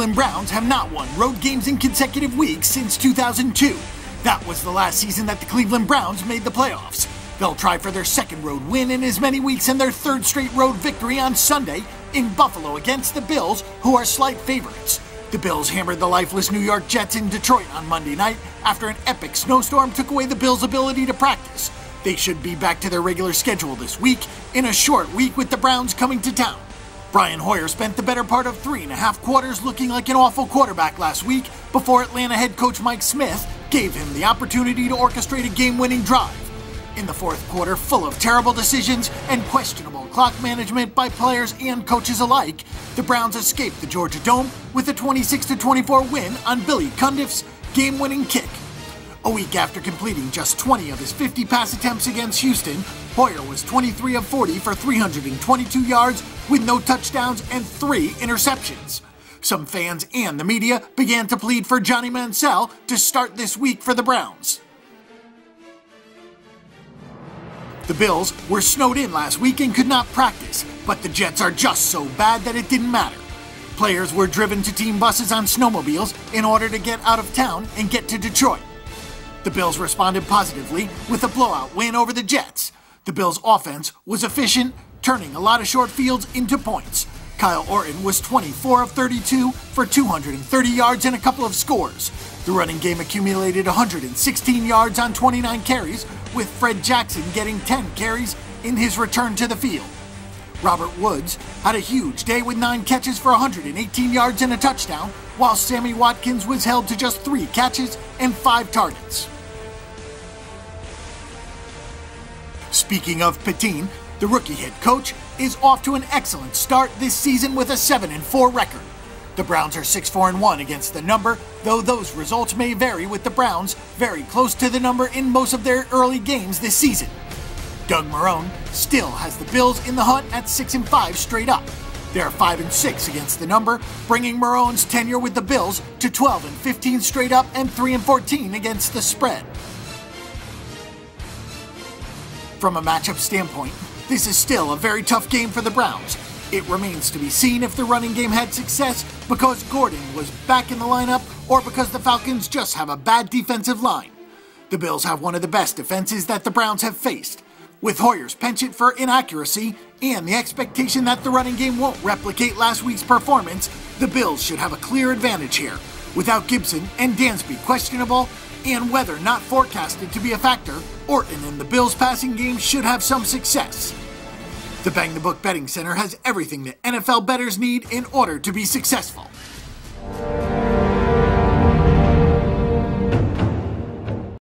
Cleveland Browns have not won road games in consecutive weeks since 2002. That was the last season that the Cleveland Browns made the playoffs. They'll try for their second road win in as many weeks and their third straight road victory on Sunday in Buffalo against the Bills, who are slight favorites. The Bills hammered the lifeless New York Jets in Detroit on Monday night after an epic snowstorm took away the Bills' ability to practice. They should be back to their regular schedule this week, in a short week with the Browns coming to town. Brian Hoyer spent the better part of 3.5 quarters looking like an awful quarterback last week before Atlanta head coach Mike Smith gave him the opportunity to orchestrate a game-winning drive. In the fourth quarter, full of terrible decisions and questionable clock management by players and coaches alike, the Browns escaped the Georgia Dome with a 26-24 win on Billy Cundiff's game-winning kick. A week after completing just 20 of his 50 pass attempts against Houston, Hoyer was 23 of 40 for 322 yards with no touchdowns and 3 interceptions. Some fans and the media began to plead for Johnny Manziel to start this week for the Browns. The Bills were snowed in last week and could not practice, but the Jets are just so bad that it didn't matter. Players were driven to team buses on snowmobiles in order to get out of town and get to Detroit. The Bills responded positively with a blowout win over the Jets. The Bills' offense was efficient, turning a lot of short fields into points. Kyle Orton was 24 of 32 for 230 yards and a couple of scores. The running game accumulated 116 yards on 29 carries, with Fred Jackson getting 10 carries in his return to the field. Robert Woods had a huge day with 9 catches for 118 yards and a touchdown, while Sammy Watkins was held to just 3 catches and 5 targets. Speaking of Patine, the rookie head coach is off to an excellent start this season with a 7-4 record. The Browns are 6-4-1 against the number, though those results may vary with the Browns very close to the number in most of their early games this season. Doug Marrone still has the Bills in the hunt at 6-5 straight up. They are 5-6 against the number, bringing Marrone's tenure with the Bills to 12-15 straight up and 3-14 against the spread. From a matchup standpoint, this is still a very tough game for the Browns. It remains to be seen if the running game had success because Gordon was back in the lineup or because the Falcons just have a bad defensive line. The Bills have one of the best defenses that the Browns have faced. With Hoyer's penchant for inaccuracy and the expectation that the running game won't replicate last week's performance, the Bills should have a clear advantage here. Without Gibson and Dansby questionable, and weather not forecasted to be a factor, Orton and the Bills' passing game should have some success. The Bang the Book Betting Center has everything that NFL bettors need in order to be successful.